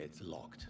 It's locked.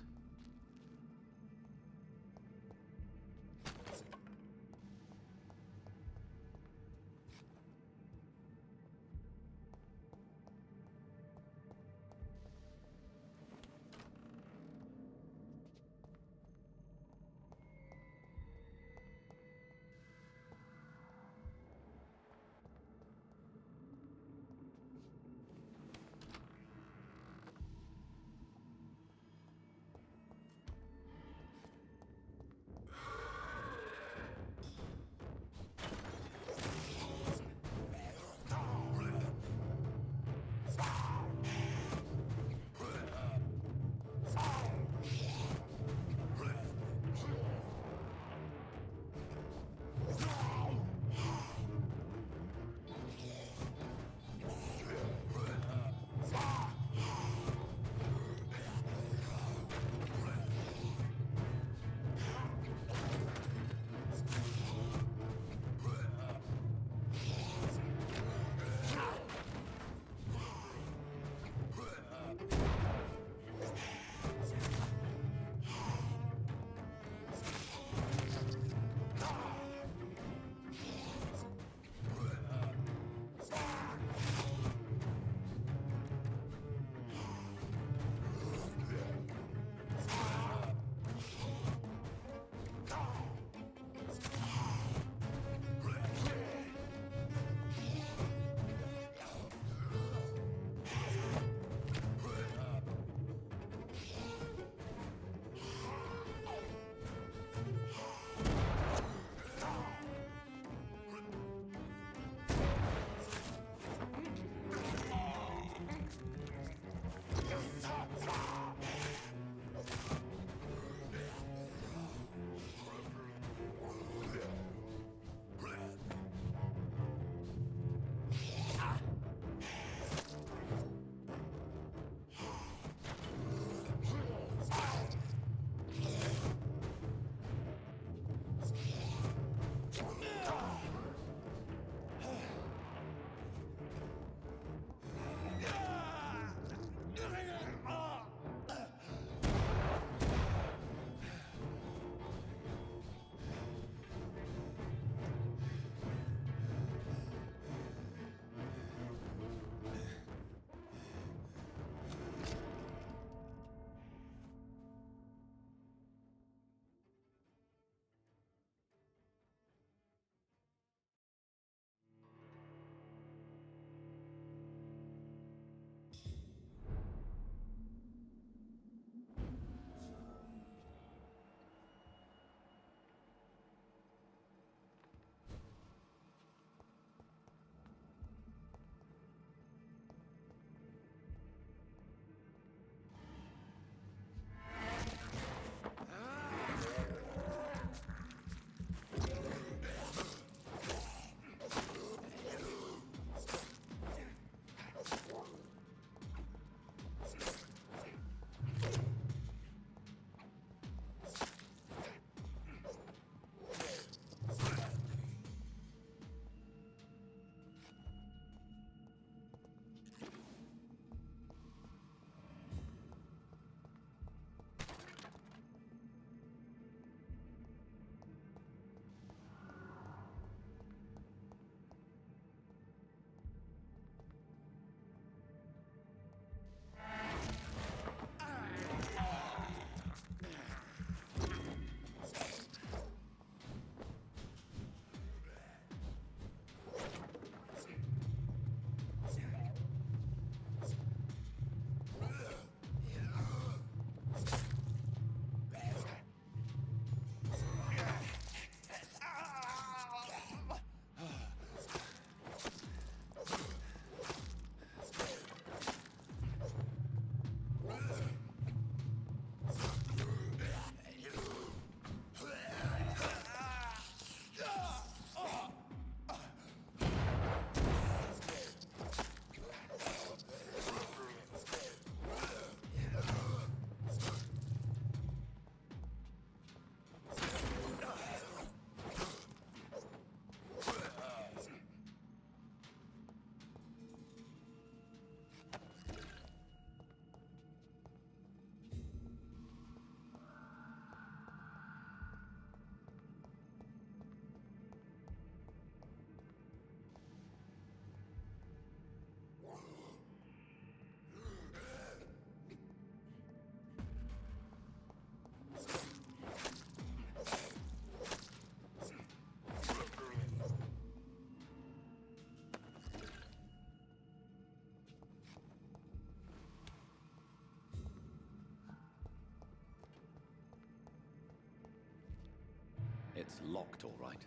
It's locked, all right.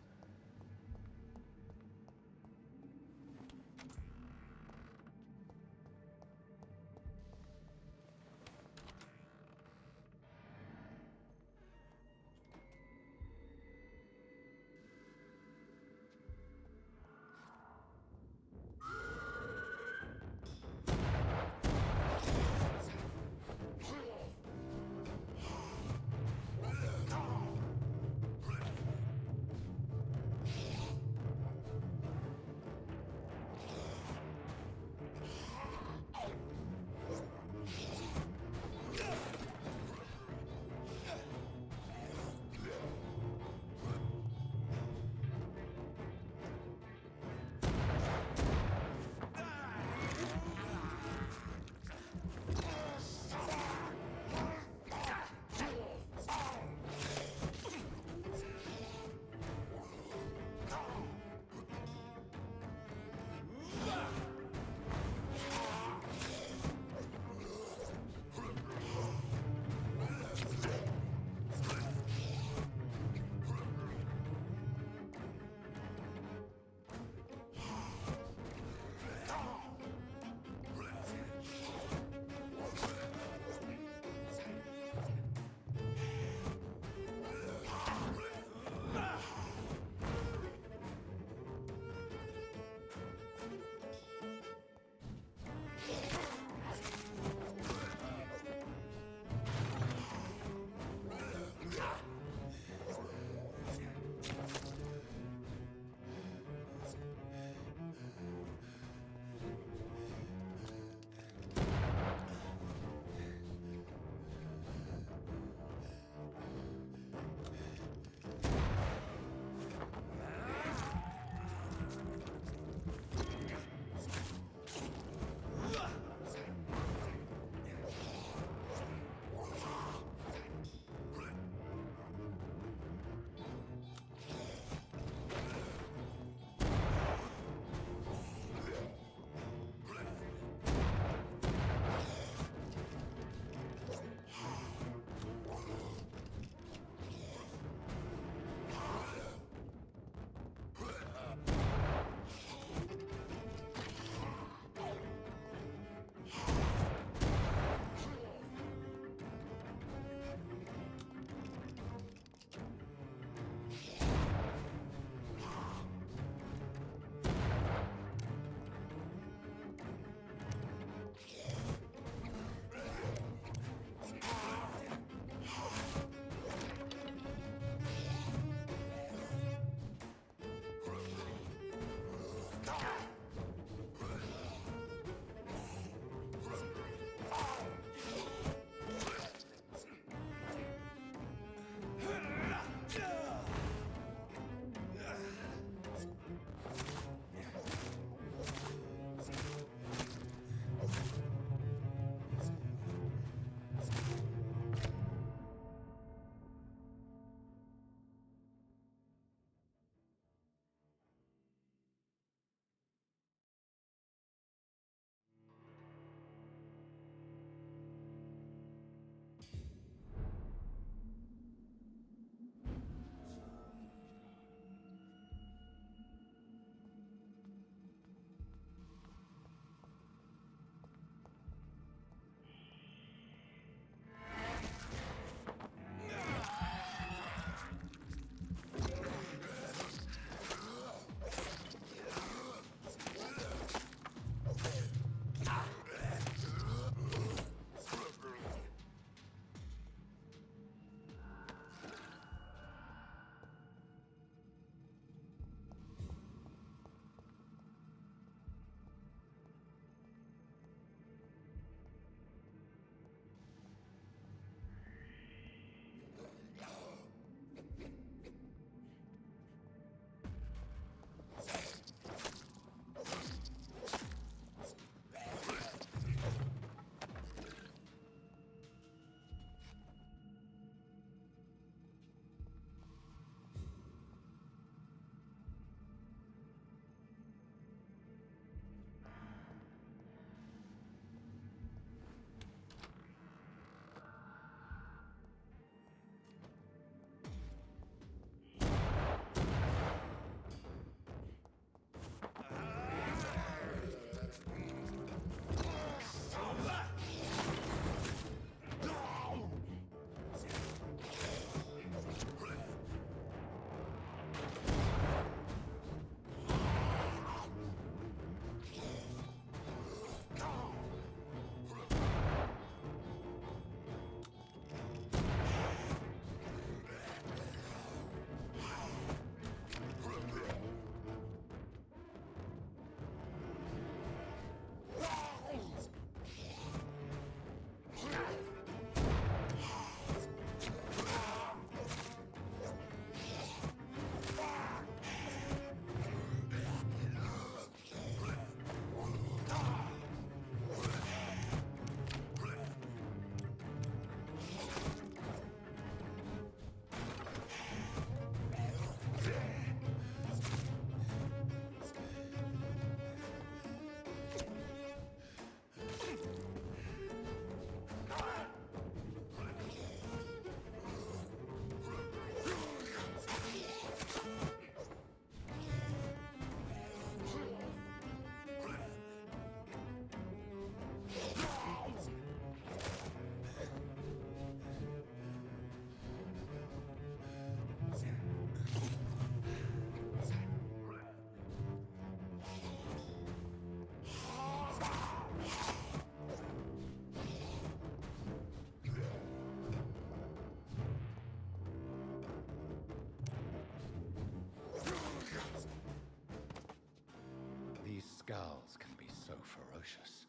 Skulls can be so ferocious.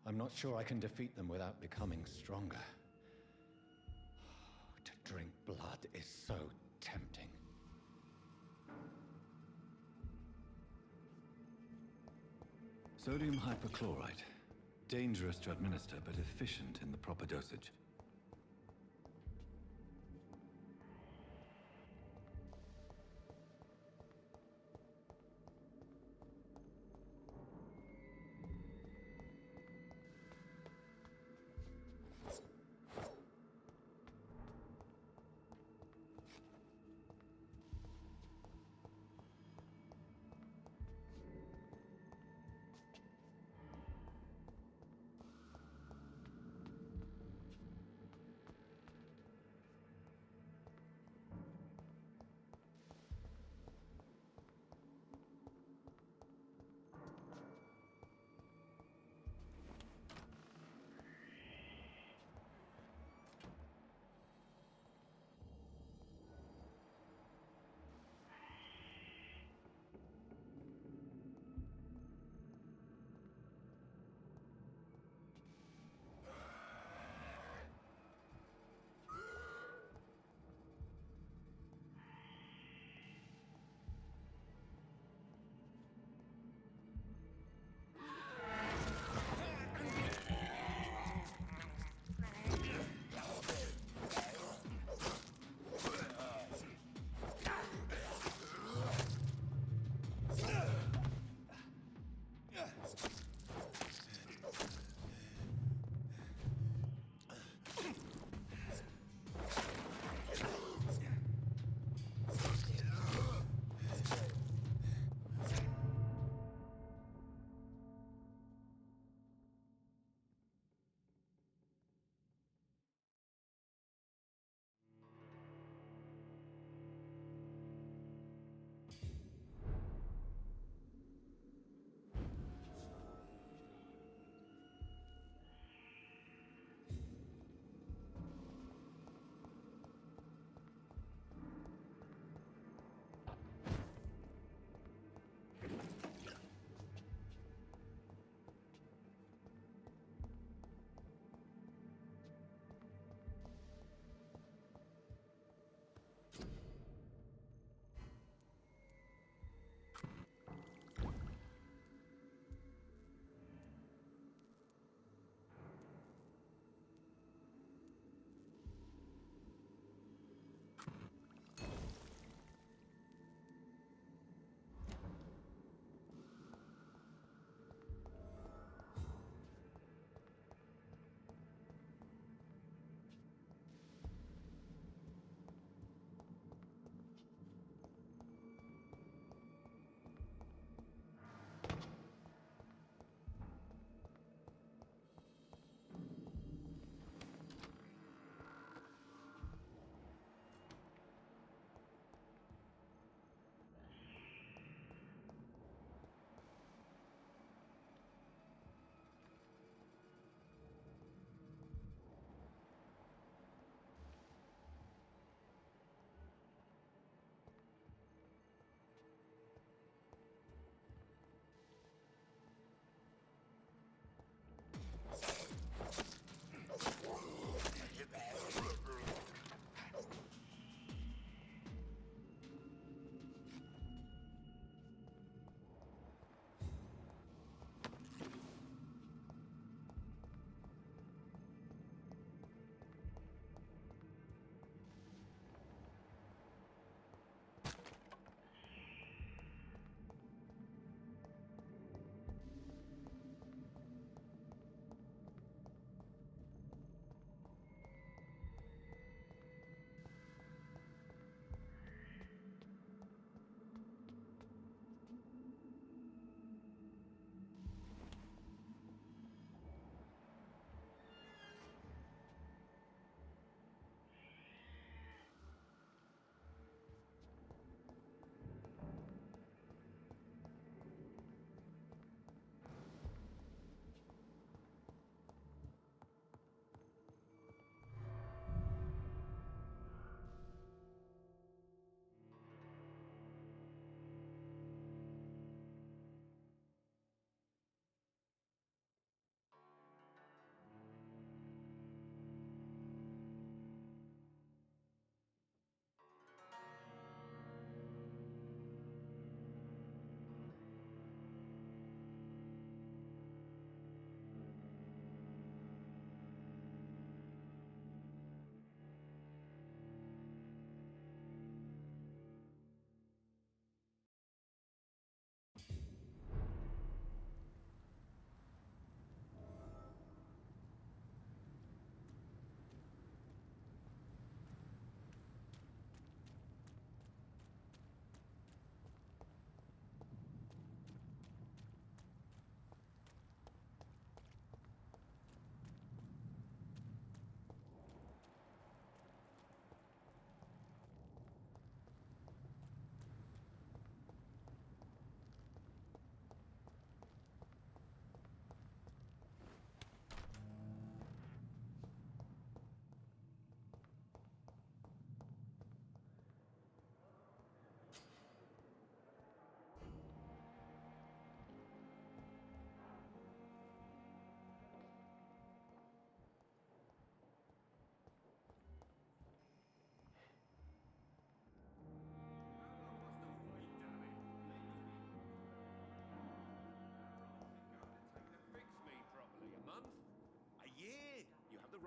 I'm not sure I can defeat them without becoming stronger. To drink blood is so tempting. Sodium hypochlorite. Dangerous to administer, but efficient in the proper dosage.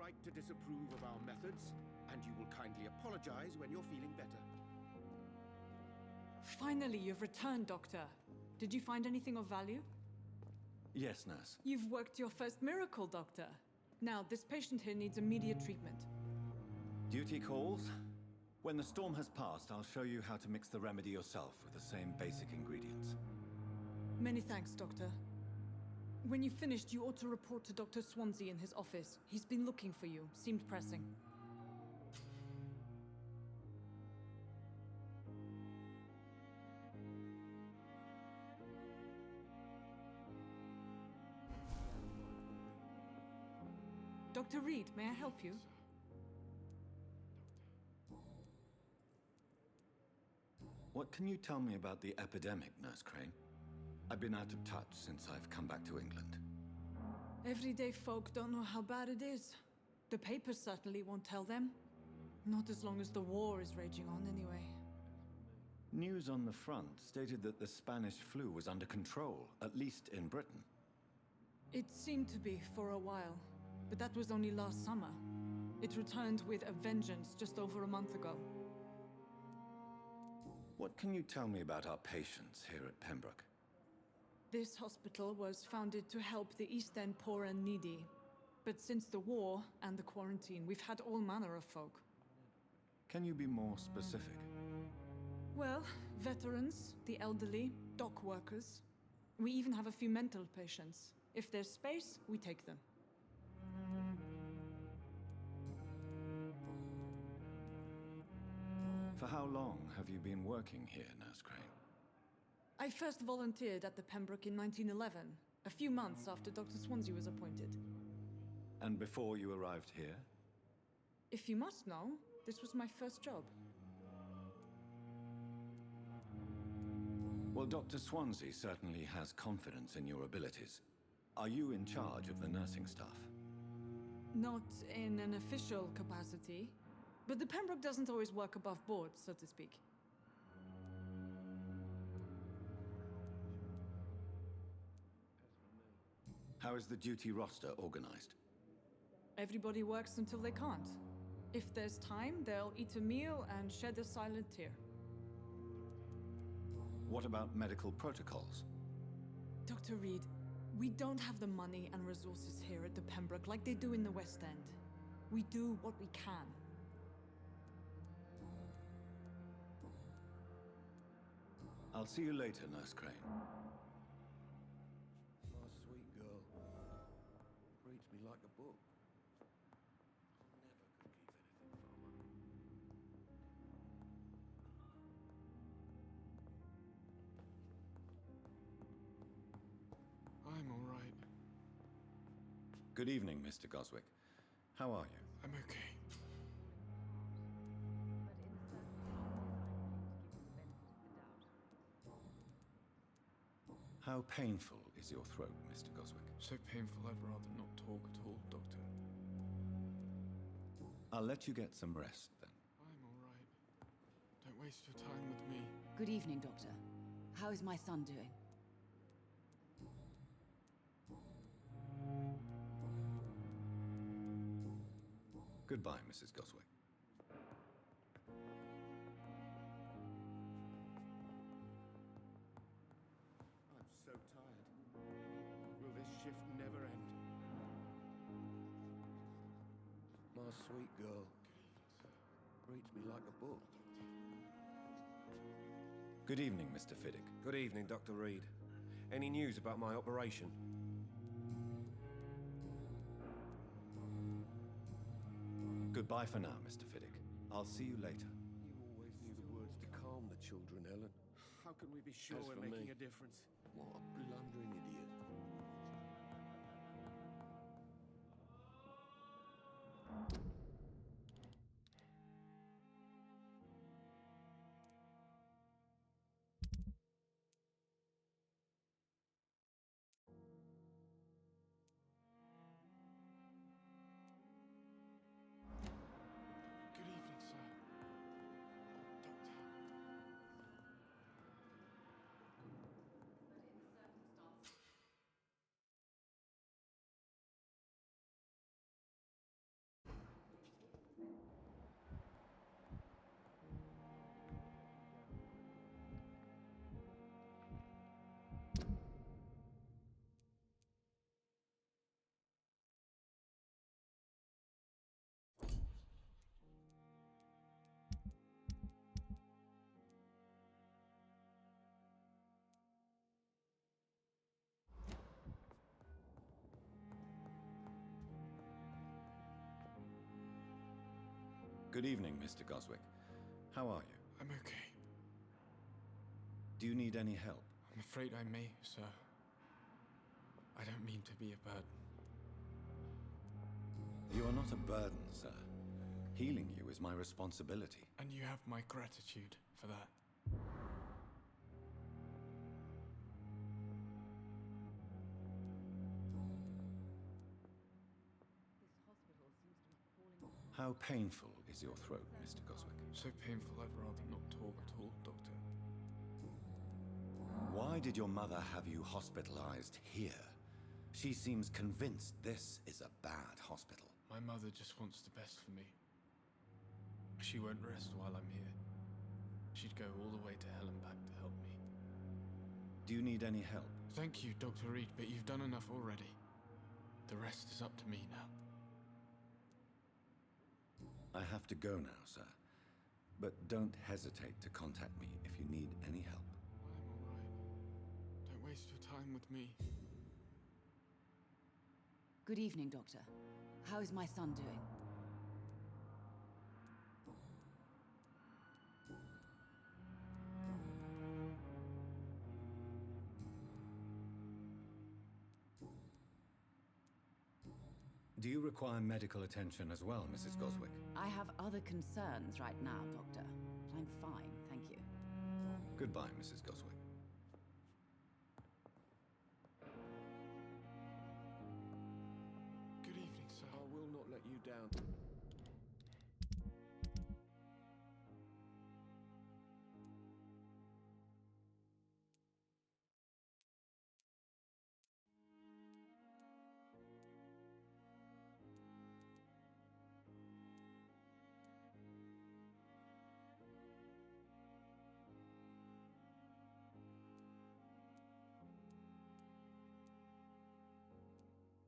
right to disapprove of our methods, and you will kindly apologize when you're feeling better. Finally, you've returned, Doctor. Did you find anything of value? Yes, nurse. You've worked your first miracle, Doctor. Now, this patient here needs immediate treatment. Duty calls. When the storm has passed, I'll show you how to mix the remedy yourself with the same basic ingredients. Many thanks, Doctor. When you've finished, you ought to report to Dr. Swansea in his office. He's been looking for you. Seemed pressing. Dr. Reed, may I help you? What can you tell me about the epidemic, Nurse Crane? I've been out of touch since I've come back to England. Everyday folk don't know how bad it is. The papers certainly won't tell them. Not as long as the war is raging on, anyway. News on the front stated that the Spanish flu was under control, at least in Britain. It seemed to be for a while, but that was only last summer. It returned with a vengeance just over a month ago. What can you tell me about our patients here at Pembroke? This hospital was founded to help the East End poor and needy. But since the war and the quarantine, we've had all manner of folk. Can you be more specific? Well, veterans, the elderly, dock workers. We even have a few mental patients. If there's space, we take them. For how long have you been working here, Nurse Crane? I first volunteered at the Pembroke in 1911, a few months after Dr. Swansea was appointed. And before you arrived here? If you must know, this was my first job. Well, Dr. Swansea certainly has confidence in your abilities. Are you in charge of the nursing staff? Not in an official capacity, but the Pembroke doesn't always work above board, so to speak. How is the duty roster organized? Everybody works until they can't. If there's time, they'll eat a meal and shed a silent tear. What about medical protocols? Dr. Reed, we don't have the money and resources here at the Pembroke like they do in the West End. We do what we can. I'll see you later, Nurse Crane. My sweet girl. Reads me like a book. I'm all right. Good evening, Mr. Goswick. How are you? I'm okay. How painful is your throat, Mr. Goswick? So painful I'd rather not talk at all, Doctor. I'll let you get some rest, then. I'm all right. Don't waste your time with me. Good evening, Doctor. How is my son doing? Goodbye, Mrs. Goswick. I'm so tired. Will this shift never end? My sweet girl. Reads me like a book. Good evening, Mr. Fiddick. Good evening, Dr. Reed. Any news about my operation? Goodbye for now, Mr. Fiddick. I'll see you later. You always knew the words to calm the children, Ellen. How can we be sure As we're for making me- a difference? What a blundering idiot. Good evening, sir. Doctor. Good evening, Mr. Goswick. How are you? I'm okay. Do you need any help? I'm afraid I may, sir. I don't mean to be a burden. You are not a burden, sir. Healing you is my responsibility. And you have my gratitude for that. How painful is your throat, Mr. Goswick? So painful I'd rather not talk at all, Doctor. Why did your mother have you hospitalized here? She seems convinced this is a bad hospital. My mother just wants the best for me. She won't rest while I'm here. She'd go all the way to hell and back to help me. Do you need any help? Thank you, Dr. Reed, but you've done enough already. The rest is up to me now. I have to go now, sir. But don't hesitate to contact me if you need any help. I'm all right. Don't waste your time with me. Good evening, Doctor. How is my son doing? Do you require medical attention as well, Mrs. Goswick? I have other concerns right now, Doctor. But I'm fine, thank you. Goodbye, Mrs. Goswick. Good evening, sir. I will not let you down.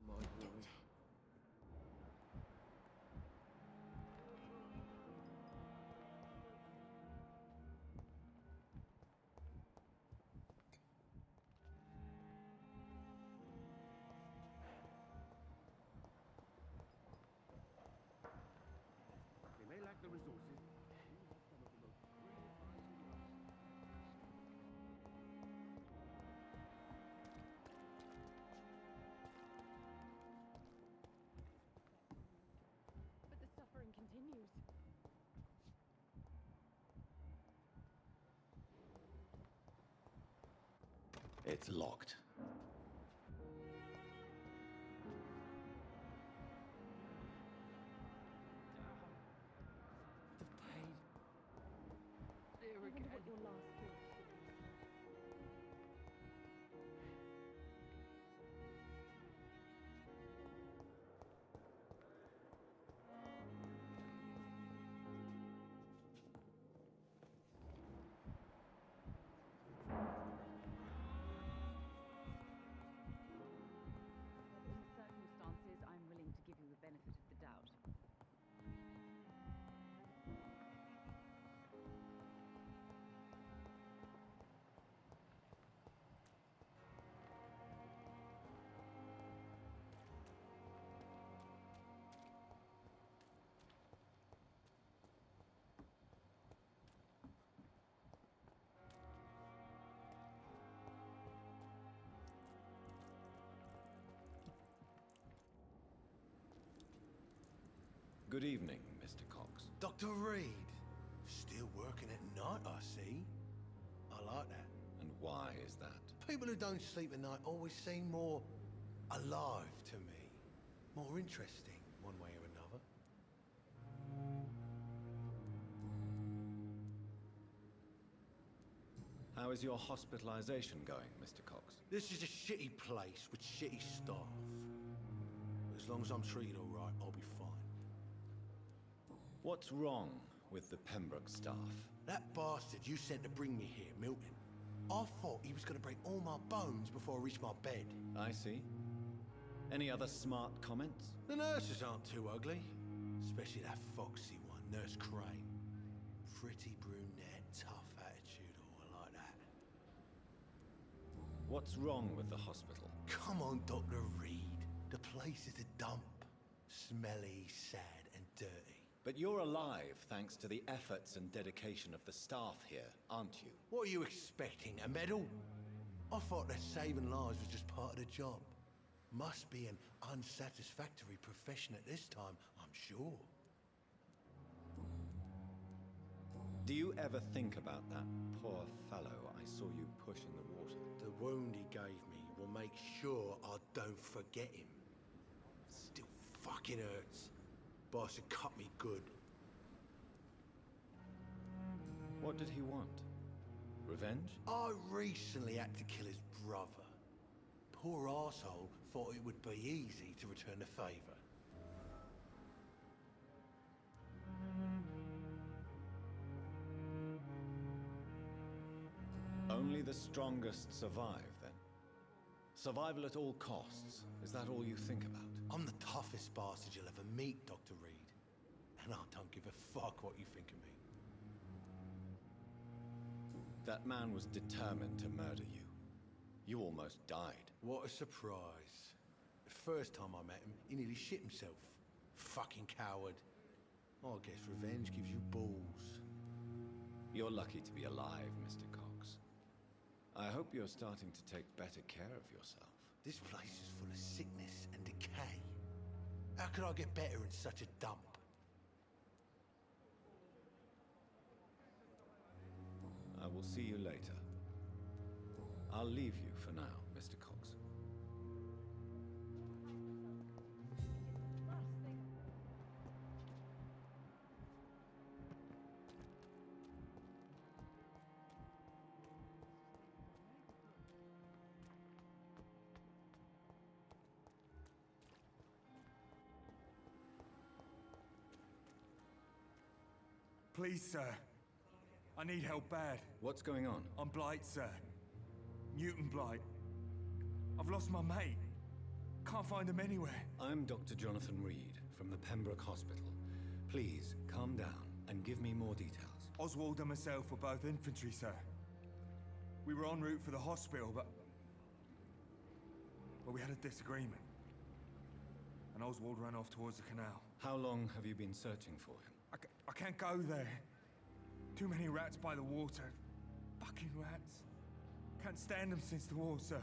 My boy. They may lack the resources. But the suffering continues. It's locked. I wonder what your last thoughts would be. In the circumstances, I'm willing to give you the benefit of the doubt. Good evening, Mr. Cox. Dr. Reed. Still working at night, I see. I like that. And why is that? People who don't sleep at night always seem more alive to me. More interesting, one way or another. How is your hospitalization going, Mr. Cox? This is a shitty place with shitty staff. As long as I'm treated all right, I'll be fine. What's wrong with the Pembroke staff? That bastard you sent to bring me here, Milton, I thought he was going to break all my bones before I reached my bed. I see. Any other smart comments? The nurses aren't too ugly. Especially that foxy one, Nurse Crane. Pretty brunette, tough attitude, all I like that. What's wrong with the hospital? Come on, Dr. Reed. The place is a dump. Smelly, sad, and dirty. But you're alive thanks to the efforts and dedication of the staff here, aren't you? What are you expecting, a medal? I thought that saving lives was just part of the job. Must be an unsatisfactory profession at this time, I'm sure. Do you ever think about that poor fellow I saw you push in the water? The wound he gave me will make sure I don't forget him. Still fucking hurts. Boss had cut me good. What did he want? Revenge? I recently had to kill his brother. Poor arsehole thought it would be easy to return the favor. Only the strongest survive, then? Survival at all costs. Is that all you think about? I'm the toughest bastard you'll ever meet, Dr. Reed. And I don't give a fuck what you think of me. That man was determined to murder you. You almost died. What a surprise. The first time I met him, he nearly shit himself. Fucking coward. I guess revenge gives you balls. You're lucky to be alive, Mr. Cox. I hope you're starting to take better care of yourself. This place is full of sickness and decay. How could I get better in such a dump? I will see you later. I'll leave you for now, Mr. Cox. Please, sir. I need help bad. What's going on? I'm Blight, sir. Mutant Blight. I've lost my mate. Can't find him anywhere. I'm Dr. Jonathan Reed from the Pembroke Hospital. Please, calm down and give me more details. Oswald and myself were both infantry, sir. We were en route for the hospital, but... well, we had a disagreement. And Oswald ran off towards the canal. How long have you been searching for him? I can't go there. Too many rats by the water. Fucking rats. Can't stand them since the war, sir.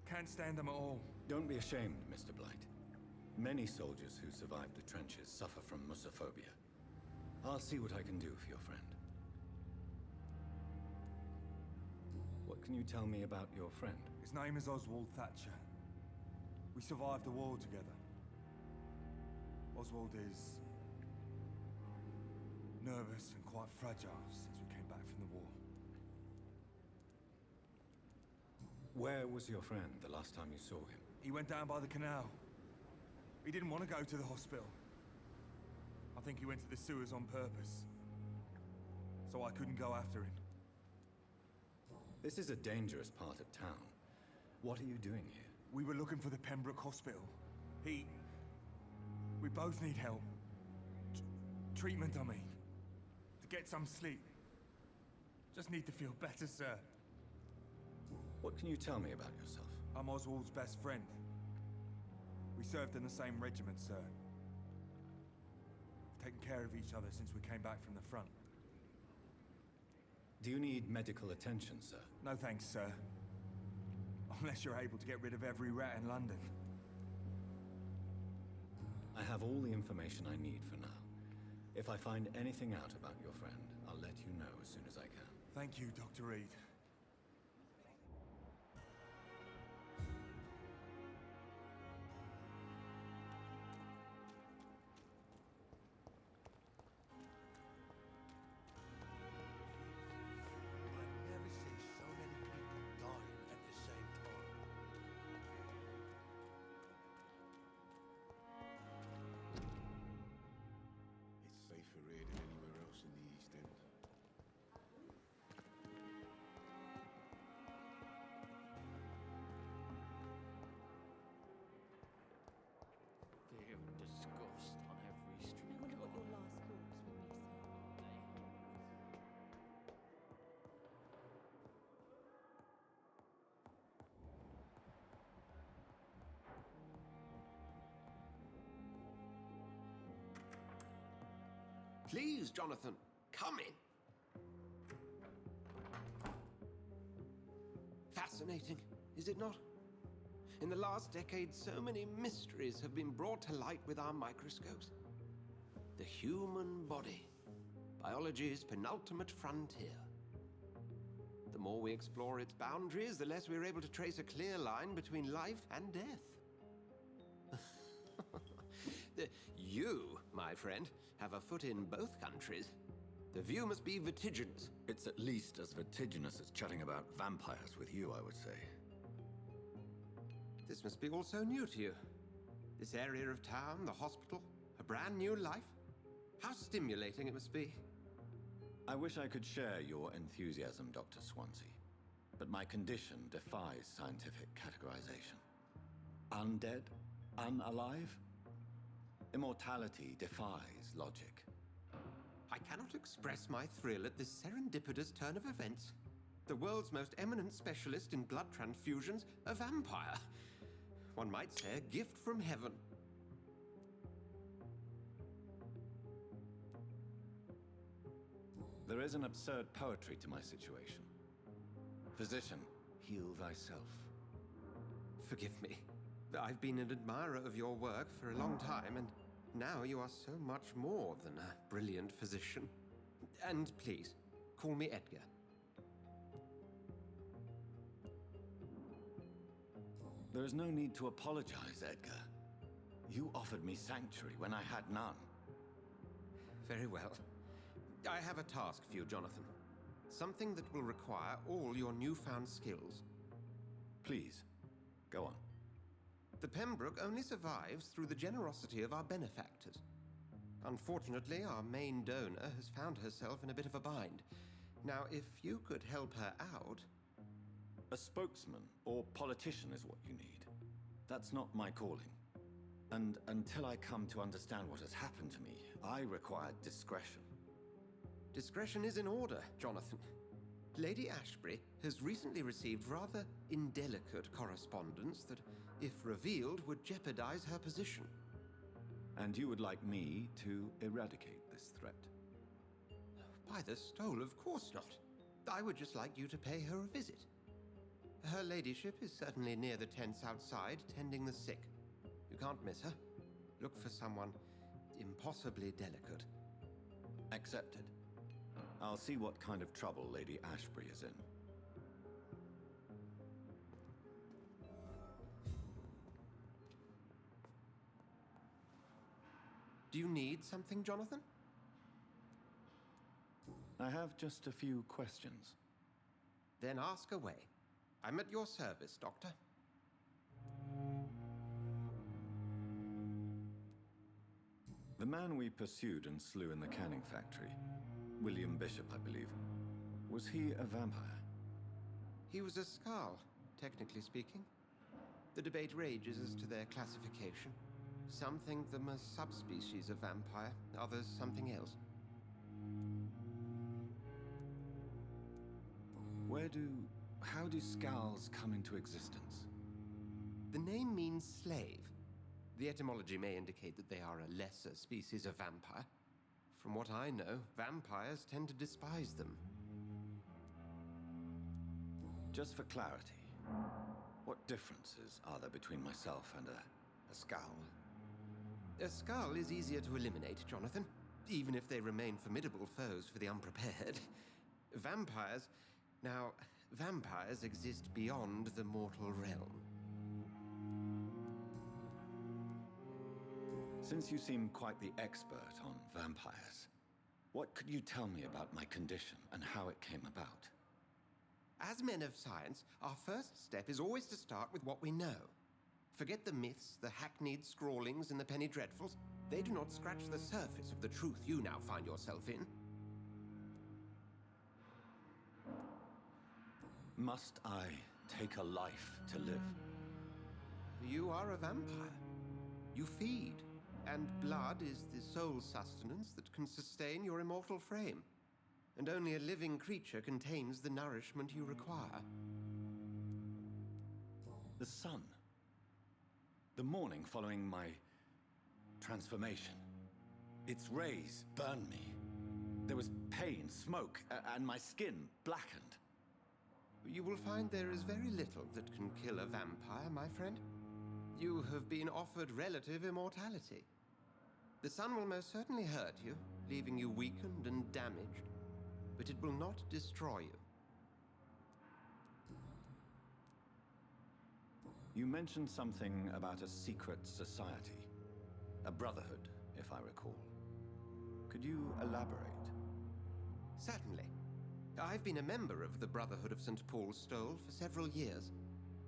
Can't stand them at all. Don't be ashamed, Mr. Blight. Many soldiers who survived the trenches suffer from musophobia. I'll see what I can do for your friend. What can you tell me about your friend? His name is Oswald Thatcher. We survived the war together. Oswald is... nervous and quite fragile since we came back from the war. Where was your friend the last time you saw him? He went down by the canal. He didn't want to go to the hospital. I think he went to the sewers on purpose. So I couldn't go after him. This is a dangerous part of town. What are you doing here? We were looking for the Pembroke Hospital. We both need help. Treatment, I mean. To get some sleep. Just need to feel better, sir. What can you tell me about yourself? I'm Oswald's best friend. We served in the same regiment, sir. We've taken care of each other since we came back from the front. Do you need medical attention, sir? No thanks, sir. Unless you're able to get rid of every rat in London. I have all the information I need for now. If I find anything out about your friend, I'll let you know as soon as I can. Thank you, Dr. Reed. I've never seen so many people dying at the same time. It's safer here than anywhere else in the East End. Please, Jonathan, come in. Fascinating, is it not? In the last decade, so many mysteries have been brought to light with our microscopes. The human body, biology's penultimate frontier. The more we explore its boundaries, the less we're able to trace a clear line between life and death. You, my friend, have a foot in both countries. The view must be vertiginous. It's at least as vertiginous as chatting about vampires with you, I would say. This must be all so new to you. This area of town, the hospital, a brand new life. How stimulating it must be. I wish I could share your enthusiasm, Dr. Swansea, but my condition defies scientific categorization. Undead? Unalive? Immortality defies logic. I cannot express my thrill at this serendipitous turn of events. The world's most eminent specialist in blood transfusions, a vampire. One might say a gift from heaven. There is an absurd poetry to my situation. Physician, heal thyself. Forgive me. I've been an admirer of your work for a long time, and now you are so much more than a brilliant physician. And please, call me Edgar. There is no need to apologize, Edgar. You offered me sanctuary when I had none. Very well. I have a task for you, Jonathan. Something that will require all your newfound skills. Please, go on. The Pembroke only survives through the generosity of our benefactors. Unfortunately, our main donor has found herself in a bit of a bind. Now, if you could help her out... A spokesman or politician is what you need. That's not my calling. And until I come to understand what has happened to me, I require discretion. Discretion is in order, Jonathan. Lady Ashbury has recently received rather indelicate correspondence that, if revealed, would jeopardize her position. And you would like me to eradicate this threat? By the stole, of course not. I would just like you to pay her a visit. Her ladyship is certainly near the tents outside, tending the sick. You can't miss her. Look for someone impossibly delicate. Accepted. I'll see what kind of trouble Lady Ashbury is in. Do you need something, Jonathan? I have just a few questions. Then ask away. I'm at your service, Doctor. The man we pursued and slew in the canning factory, William Bishop, I believe, was he a vampire? He was a Skald, technically speaking. The debate rages as to their classification. Some think them a subspecies of vampire, others something else. How do Skalds come into existence? The name means slave. The etymology may indicate that they are a lesser species of vampire. From what I know, vampires tend to despise them. Just for clarity, what differences are there between myself and a Skald? A Skald is easier to eliminate, Jonathan, even if they remain formidable foes for the unprepared. Vampires... Now, vampires exist beyond the mortal realm. Since you seem quite the expert on vampires, what could you tell me about my condition and how it came about? As men of science, our first step is always to start with what we know. Forget the myths, the hackneyed scrawlings in the penny dreadfuls. They do not scratch the surface of the truth you now find yourself in. Must I take a life to live? You are a vampire. You feed, and blood is the sole sustenance that can sustain your immortal frame. And only a living creature contains the nourishment you require. The sun. The morning following my transformation. Its rays burn me. There was pain, smoke, and my skin blackened. You will find there is very little that can kill a vampire, my friend. You have been offered relative immortality. The sun will most certainly hurt you, leaving you weakened and damaged, but it will not destroy you. You mentioned something about a secret society. A brotherhood, if I recall. Could you elaborate? Certainly. I've been a member of the Brotherhood of St. Paul's Stole for several years.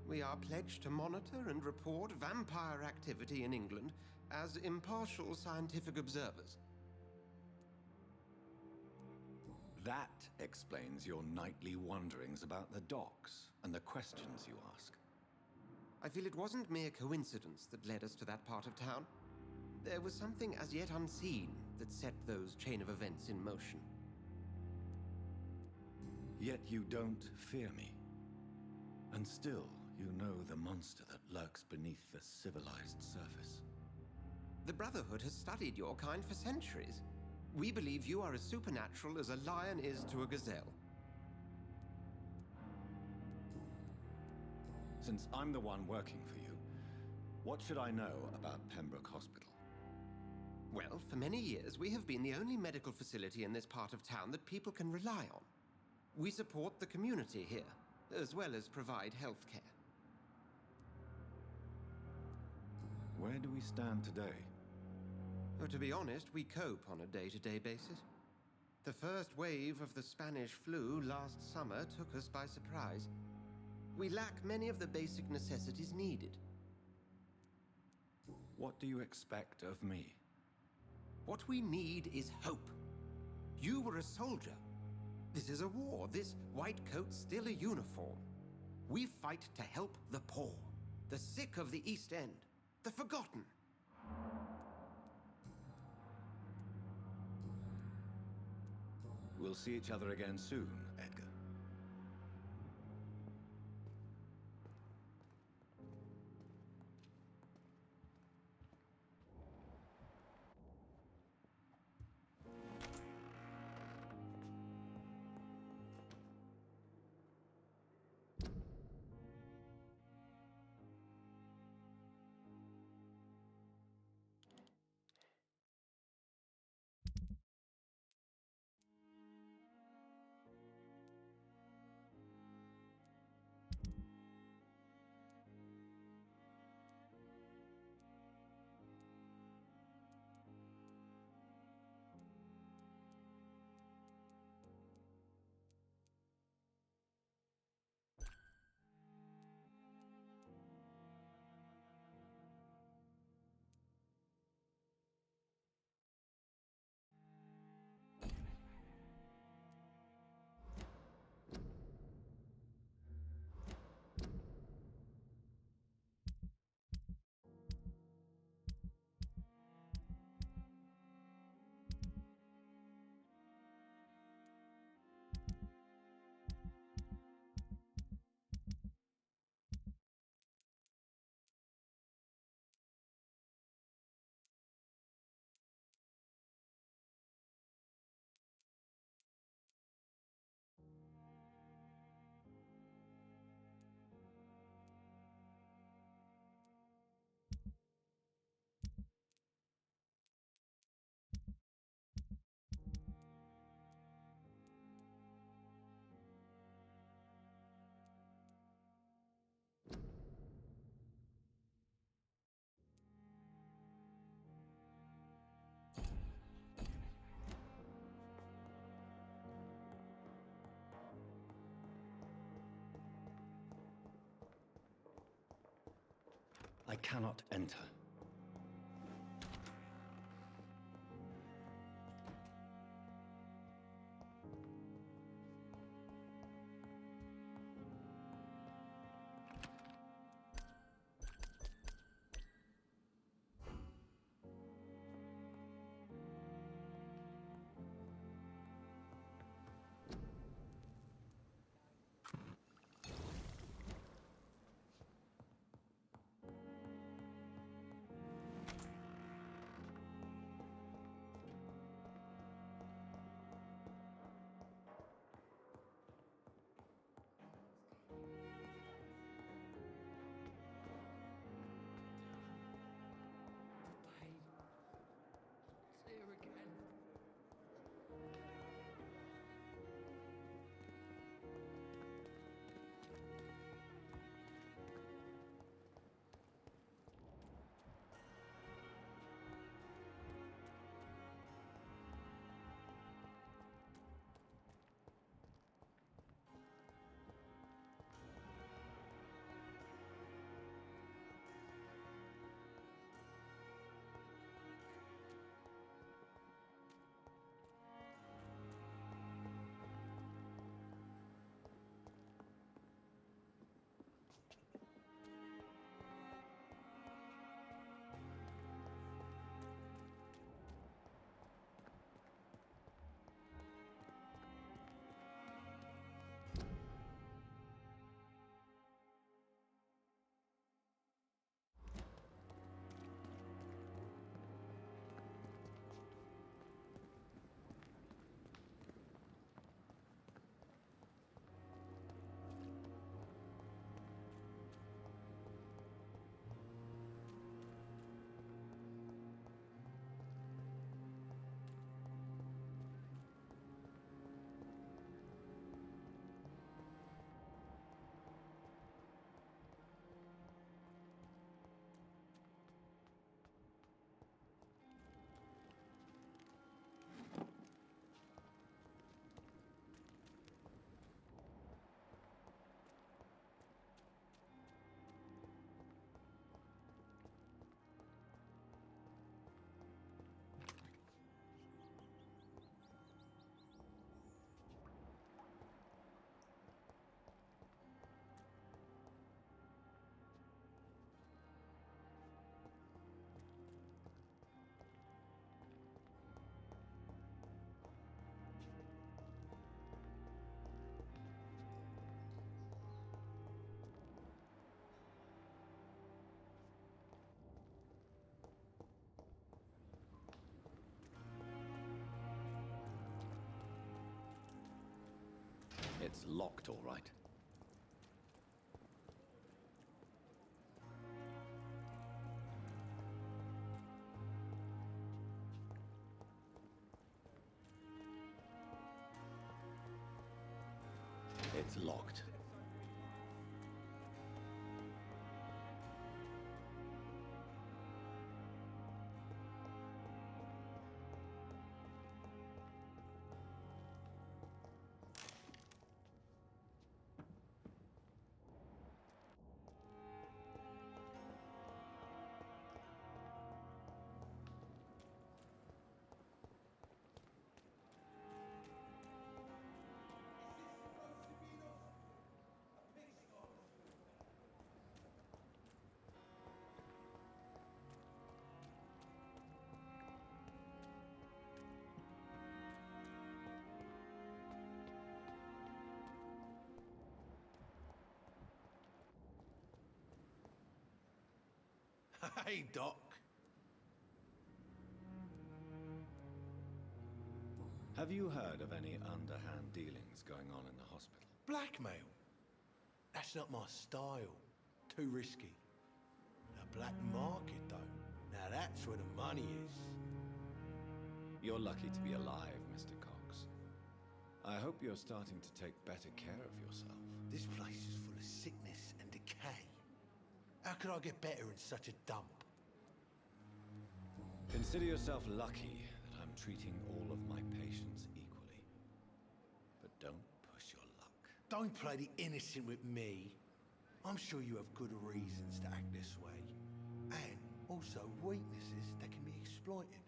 We are pledged to monitor and report vampire activity in England as impartial scientific observers. That explains your nightly wanderings about the docks and the questions you ask. I feel it wasn't mere coincidence that led us to that part of town. There was something as yet unseen that set those chain of events in motion. Yet you don't fear me. And still, you know the monster that lurks beneath the civilized surface. The Brotherhood has studied your kind for centuries. We believe you are as supernatural as a lion is to a gazelle. Since I'm the one working for you, what should I know about Pembroke Hospital? Well, for many years, we have been the only medical facility in this part of town that people can rely on. We support the community here, as well as provide health care. Where do we stand today? Oh, to be honest, we cope on a day-to-day basis. The first wave of the Spanish flu last summer took us by surprise. We lack many of the basic necessities needed. What do you expect of me? What we need is hope. You were a soldier. This is a war. This white coat's still a uniform. We fight to help the poor, the sick of the East End, the forgotten. We'll see each other again soon, Edgar. I cannot enter. It's locked, all right. It's locked. Hey, Doc. Have you heard of any underhand dealings going on in the hospital? Blackmail? That's not my style. Too risky. The black market, though. Now that's where the money is. You're lucky to be alive, Mr. Cox. I hope you're starting to take better care of yourself. This place is full of sickness and decay. How could I get better in such a dump? Consider yourself lucky that I'm treating all of my patients equally. But don't push your luck. Don't play the innocent with me. I'm sure you have good reasons to act this way. And also weaknesses that can be exploited.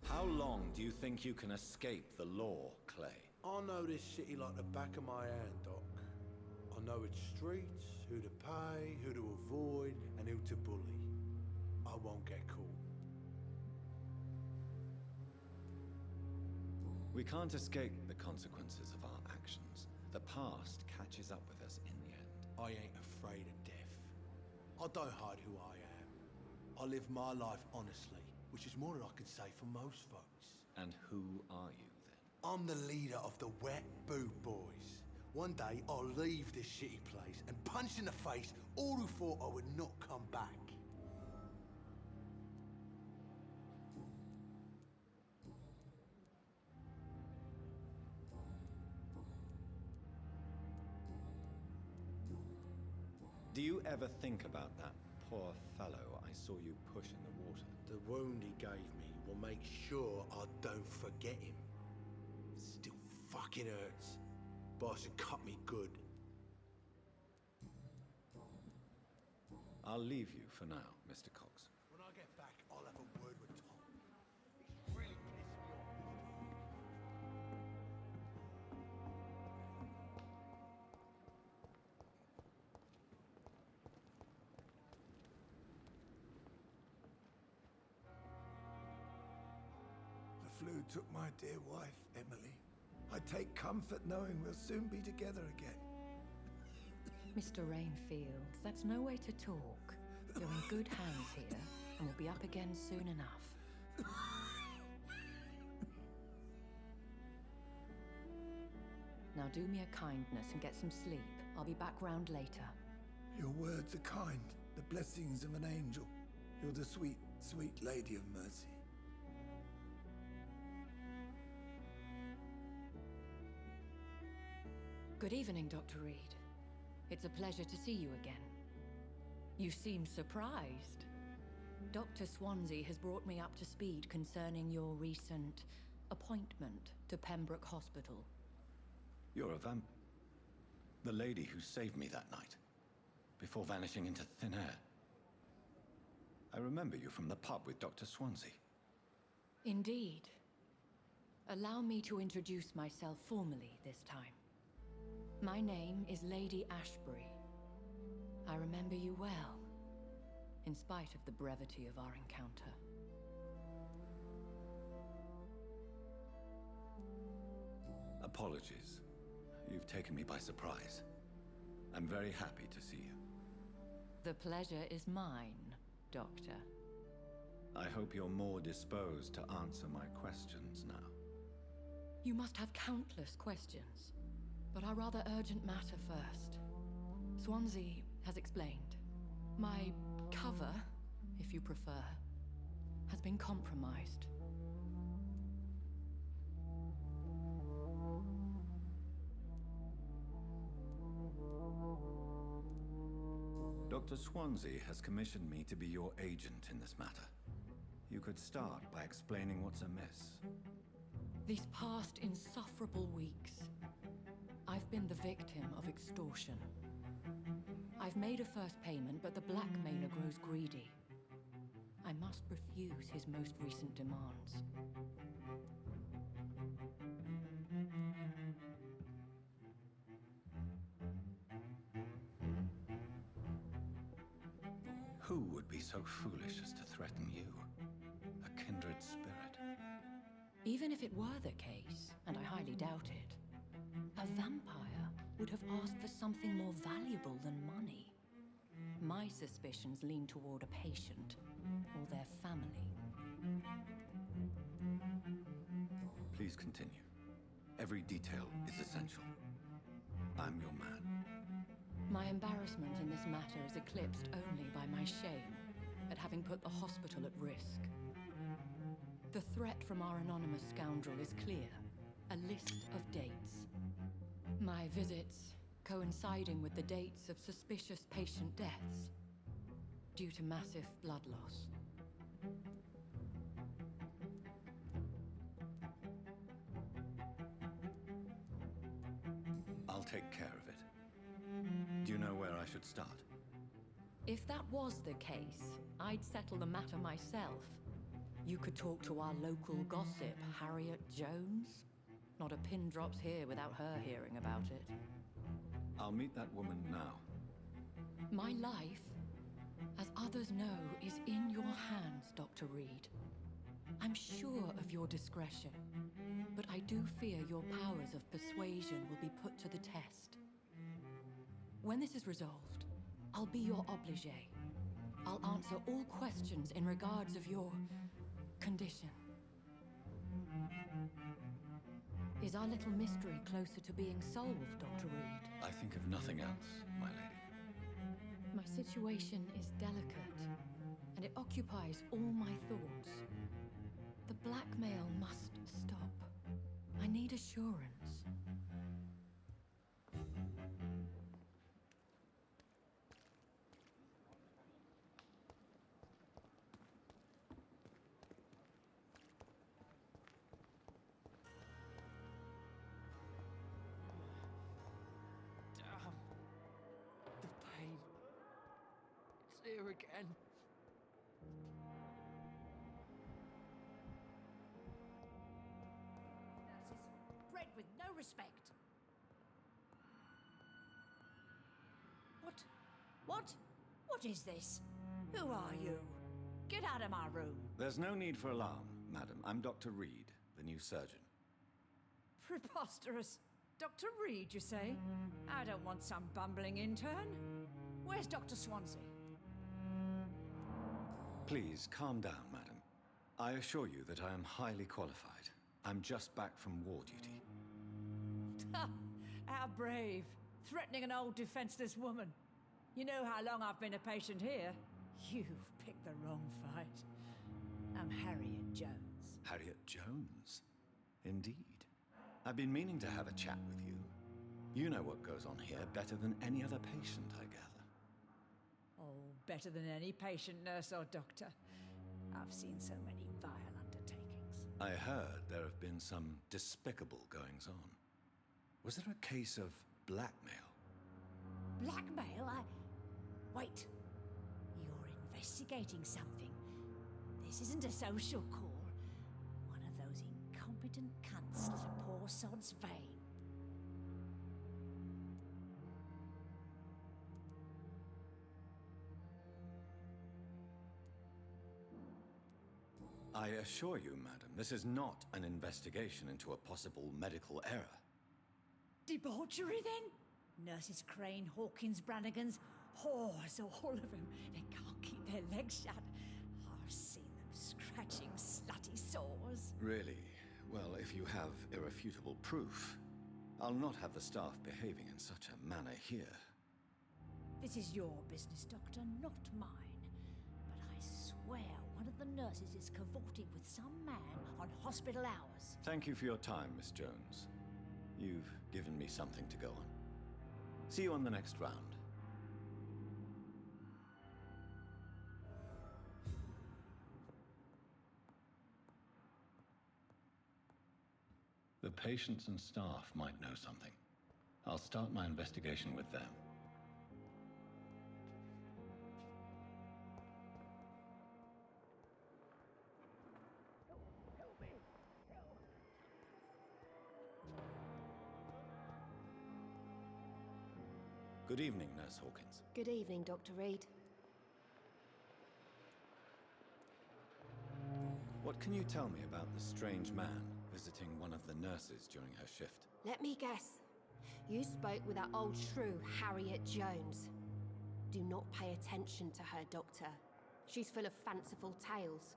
How long do you think you can escape the law, Clay? I know this city like the back of my hand, Doc. I know its streets, who to pay, who to avoid, and who to bully. I won't get caught. We can't escape the consequences of our actions. The past catches up with us in the end. I ain't afraid of death. I don't hide who I am. I live my life honestly, which is more than I can say for most folks. And who are you, then? I'm the leader of the Wet Boot Boys. One day, I'll leave this shitty place and punch in the face all who thought I would not come back. Do you ever think about that poor fellow I saw you push in the water? The wound he gave me will make sure I don't forget him. Still fucking hurts. Boss had cut me good. I'll leave you for now, Mr. Cox. When I get back, I'll have a word with Tom. He's really pissed me off. The flu took my dear wife, Emily. I take comfort knowing we'll soon be together again. Mr. Rainfield, that's no way to talk. You're in good hands here, and we'll be up again soon enough. Now do me a kindness and get some sleep. I'll be back round later. Your words are kind, the blessings of an angel. You're the sweet, sweet Lady of Mercy. Good evening, Dr. Reed. It's a pleasure to see you again. You seem surprised. Dr. Swansea has brought me up to speed concerning your recent appointment to Pembroke Hospital. You're a vamp... The lady who saved me that night, before vanishing into thin air. I remember you from the pub with Dr. Swansea. Indeed. Allow me to introduce myself formally this time. My name is Lady Ashbury. I remember you well, in spite of the brevity of our encounter. Apologies. You've taken me by surprise. I'm very happy to see you. The pleasure is mine, Doctor. I hope you're more disposed to answer my questions now. You must have countless questions, but our rather urgent matter first. Swansea has explained. My cover, if you prefer, has been compromised. Dr. Swansea has commissioned me to be your agent in this matter. You could start by explaining what's amiss. These past insufferable weeks, I've been the victim of extortion. I've made a first payment, but the blackmailer grows greedy. I must refuse his most recent demands. Who would be so foolish as to threaten you? A kindred spirit. Even if it were the case, and I highly doubt it, a vampire would have asked for something more valuable than money. My suspicions lean toward a patient or their family. Please continue. Every detail is essential. I'm your man. My embarrassment in this matter is eclipsed only by my shame at having put the hospital at risk. The threat from our anonymous scoundrel is clear. A list of dates. My visits coinciding with the dates of suspicious patient deaths due to massive blood loss. I'll take care of it. Do you know where I should start? If that was the case, I'd settle the matter myself. You could talk to our local gossip, Harriet Jones. Not a pin drops here without her hearing about it. I'll meet that woman now. My life, as others know, is in your hands, Dr. Reed. I'm sure of your discretion, but I do fear your powers of persuasion will be put to the test. When this is resolved, I'll be your obligé. I'll answer all questions in regards of your condition. Is our little mystery closer to being solved, Dr. Reed? I think of nothing else, my lady. My situation is delicate, and it occupies all my thoughts. The blackmail must stop. I need assurance. The pain. It's here again. Nurses bred with no respect. What is this? Who are you? Get out of my room. There's no need for alarm, madam. I'm Dr. Reed, the new surgeon. Preposterous. Dr. Reed, you say? I don't want some bumbling intern. Where's Dr. Swansea? Please, calm down, madam. I assure you that I am highly qualified. I'm just back from war duty. How brave. Threatening an old defenseless woman. You know how long I've been a patient here? You've picked the wrong fight. I'm Harriet Jones. Harriet Jones? Indeed. I've been meaning to have a chat with you. You know what goes on here better than any other patient, I gather. Oh, better than any patient, nurse, or doctor. I've seen so many vile undertakings. I heard there have been some despicable goings-on. Was there a case of blackmail? Blackmail? Wait. You're investigating something. This isn't a social call. One of those incompetent cunts slit a poor sod's vein. I assure you, madam, this is not an investigation into a possible medical error. Debauchery, then? Nurses Crane, Hawkins, Brannigans, whores, all of them. They can't keep their legs shut. I've seen them scratching slutty sores. Really? Well, if you have irrefutable proof, I'll not have the staff behaving in such a manner here. This is your business, Doctor, not mine. But I swear one of the nurses is cavorting with some man on hospital hours. Thank you for your time, Miss Jones. You've given me something to go on. See you on the next round. The patients and staff might know something. I'll start my investigation with them. Good evening, Nurse Hawkins. Good evening, Dr. Reed. What can you tell me about the strange man visiting one of the nurses during her shift? Let me guess. You spoke with that old shrew, Harriet Jones. Do not pay attention to her, Doctor. She's full of fanciful tales.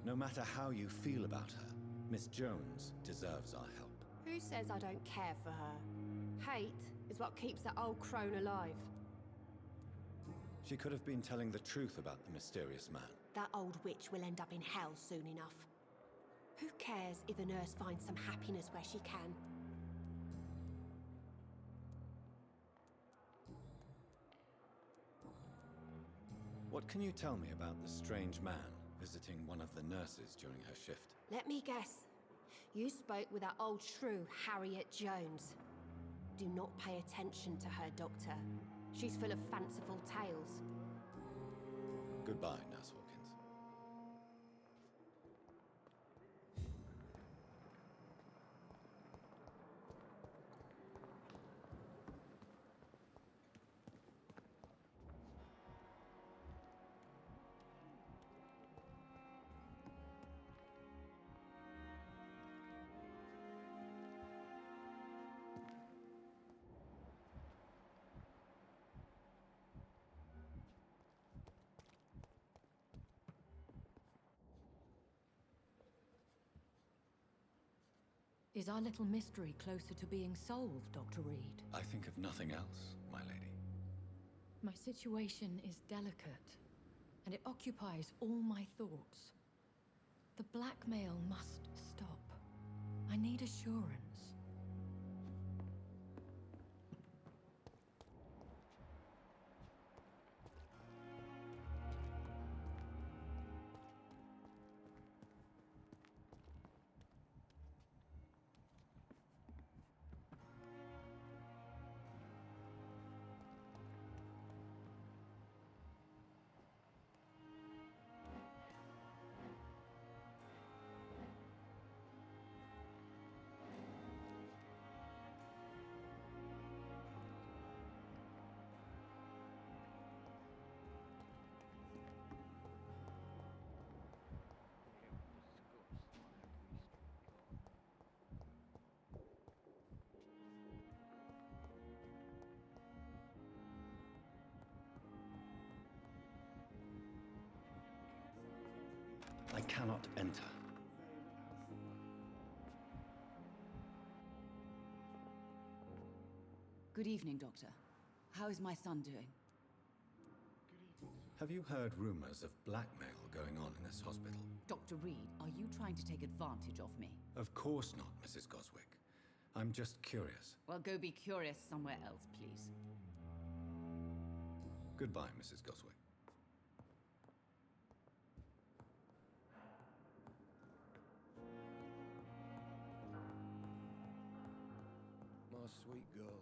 No matter how you feel about her, Miss Jones deserves our help. Who says I don't care for her? Hate is what keeps that old crone alive. She could have been telling the truth about the mysterious man. That old witch will end up in hell soon enough. Who cares if a nurse finds some happiness where she can? What can you tell me about the strange man visiting one of the nurses during her shift? Let me guess. You spoke with that old shrew, Harriet Jones. Do not pay attention to her, Doctor. She's full of fanciful tales. Goodbye, Nurse Hawkins. Is our little mystery closer to being solved, Dr. Reed? I think of nothing else, my lady. My situation is delicate, and it occupies all my thoughts. The blackmail must stop. I need assurance. I cannot enter. Good evening, Doctor. How is my son doing? Have you heard rumors of blackmail going on in this hospital? Dr. Reed, are you trying to take advantage of me? Of course not, Mrs. Goswick. I'm just curious. Well, go be curious somewhere else, please. Goodbye, Mrs. Goswick. My sweet girl.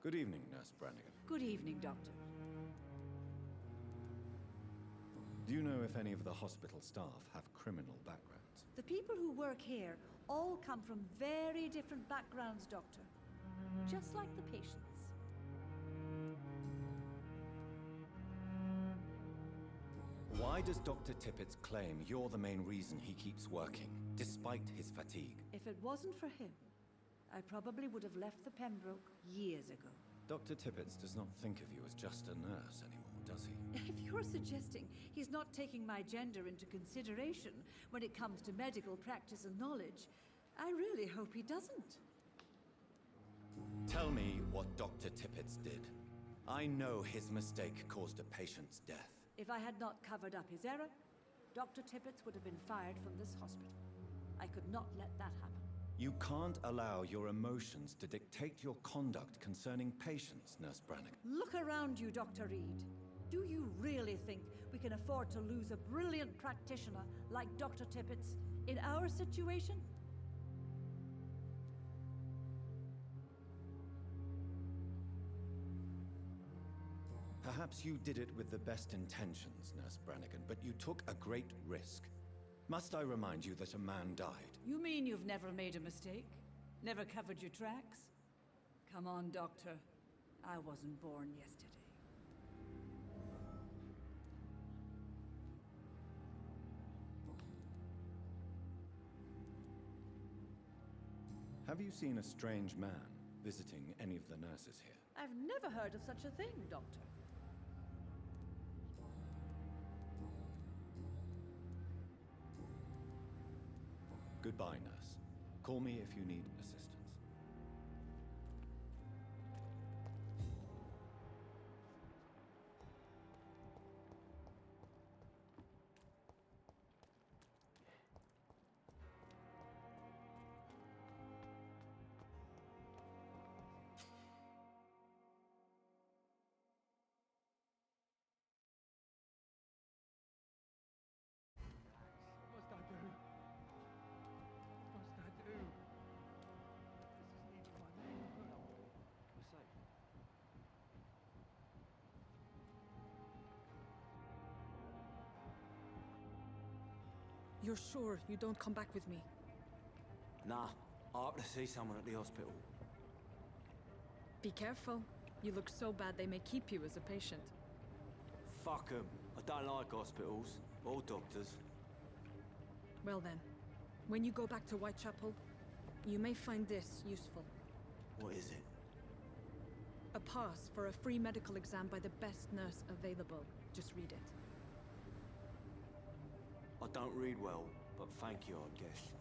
Good evening, Nurse Brannigan. Good evening, Doctor. Do you know if any of the hospital staff have criminal backgrounds? The people who work here all come from very different backgrounds, Doctor. Just like the patients. Why does Dr. Tippett's claim you're the main reason he keeps working, despite his fatigue? If it wasn't for him, I probably would have left the Pembroke years ago. Dr. Tippett does not think of you as just a nurse anymore, does he? If you're suggesting he's not taking my gender into consideration when it comes to medical practice and knowledge, I really hope he doesn't. Tell me what Dr. Tippett did. I know his mistake caused a patient's death. If I had not covered up his error, Dr. Tippett would have been fired from this hospital. I could not let that happen. You can't allow your emotions to dictate your conduct concerning patients, Nurse Brannigan. Look around you, Dr. Reed. Do you really think we can afford to lose a brilliant practitioner like Dr. Tippett's in our situation? Perhaps you did it with the best intentions, Nurse Brannigan, but you took a great risk. Must I remind you that a man died? You mean you've never made a mistake? Never covered your tracks? Come on, Doctor. I wasn't born yesterday. Have you seen a strange man visiting any of the nurses here? I've never heard of such a thing, Doctor. Goodbye, nurse. Call me if you need assistance. You're sure you don't come back with me? Nah, I have to see someone at the hospital. Be careful. You look so bad they may keep you as a patient. Fuck 'em. I don't like hospitals or doctors. Well then, when you go back to Whitechapel, you may find this useful. What is it? A pass for a free medical exam by the best nurse available. Just read it. I don't read well, but thank you, I guess.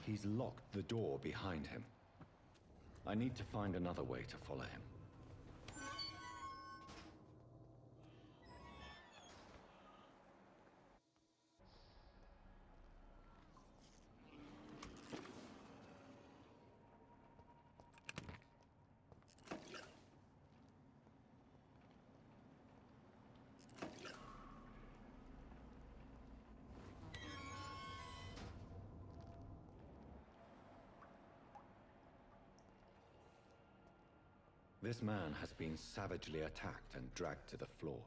He's locked the door behind him. I need to find another way to follow him. This man has been savagely attacked and dragged to the floor.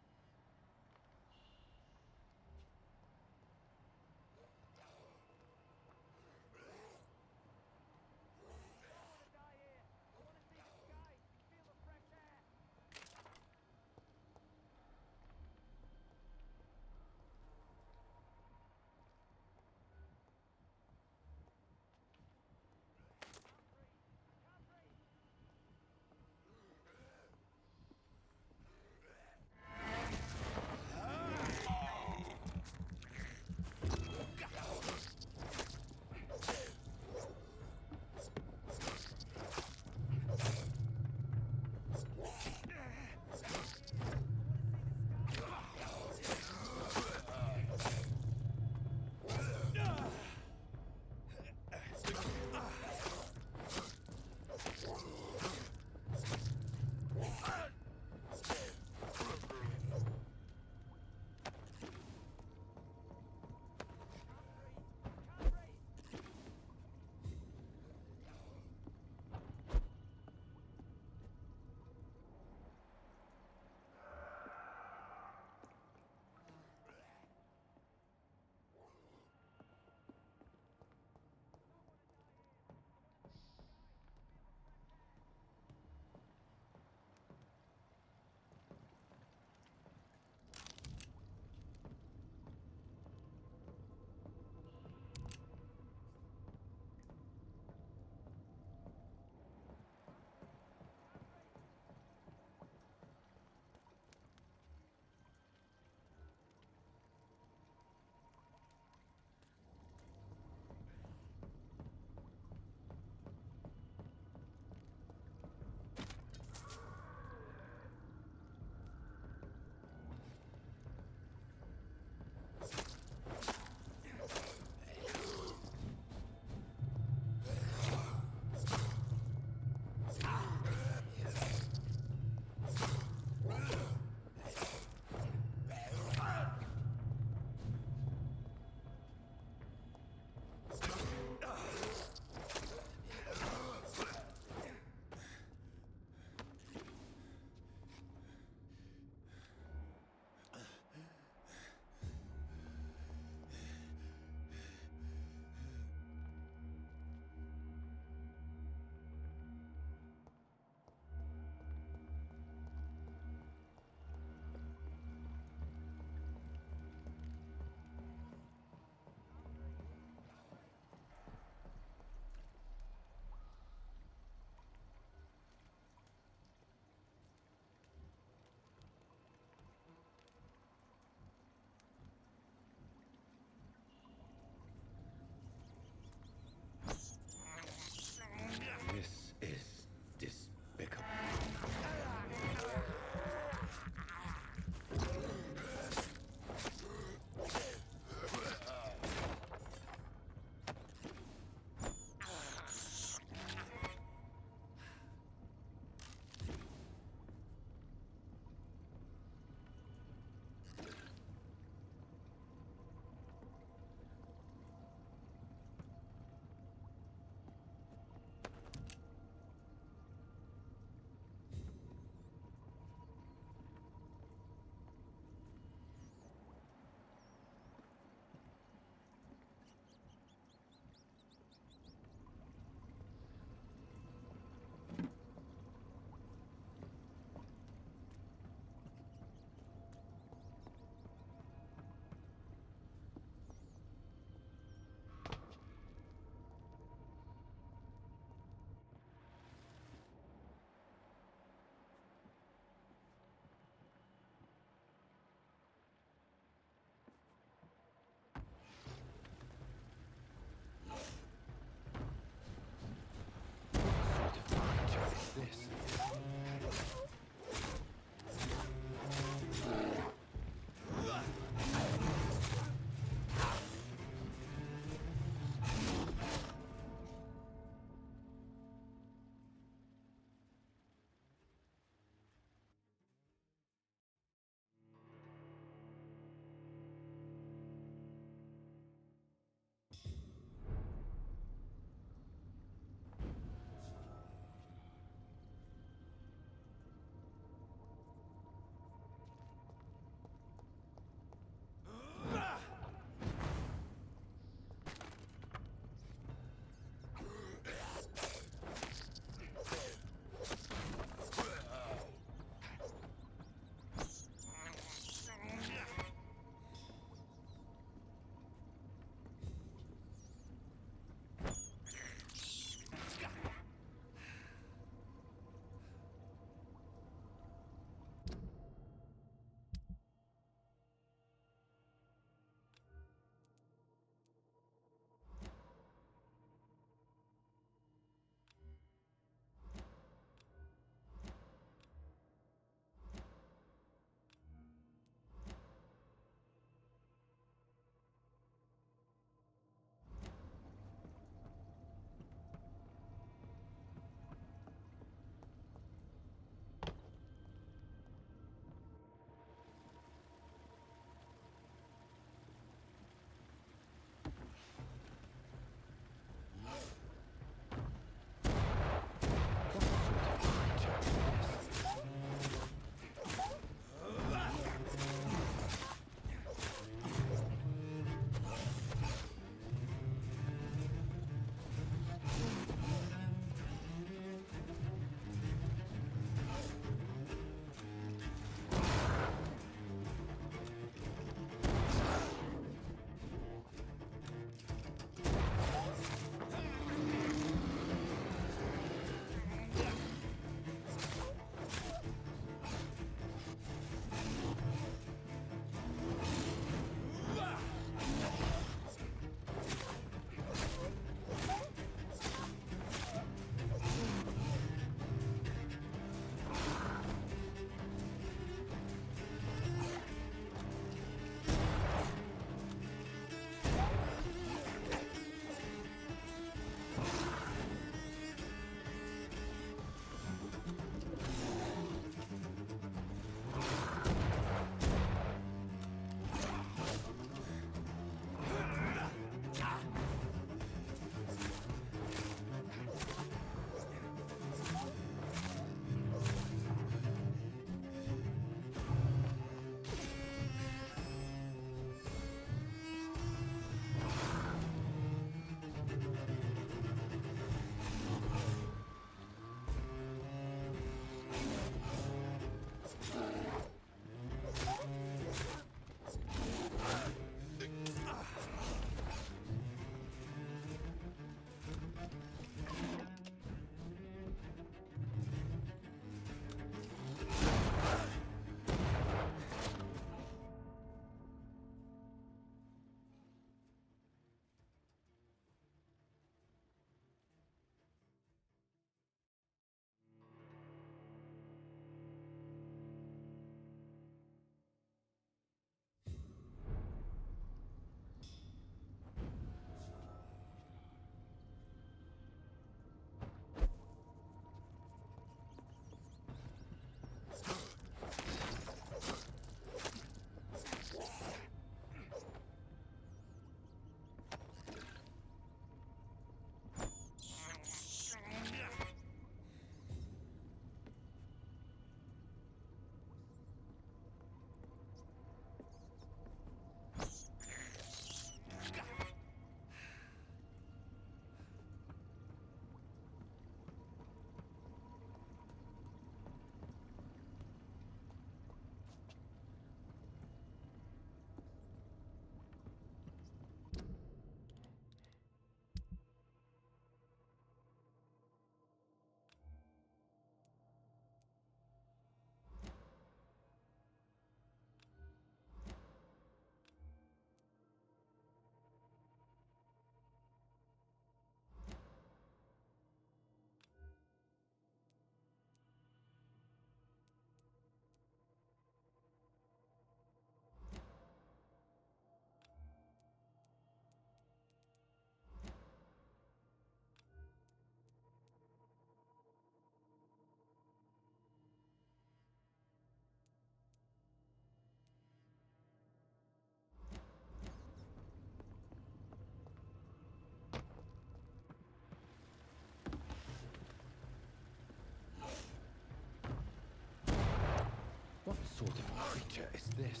sort of creature is this?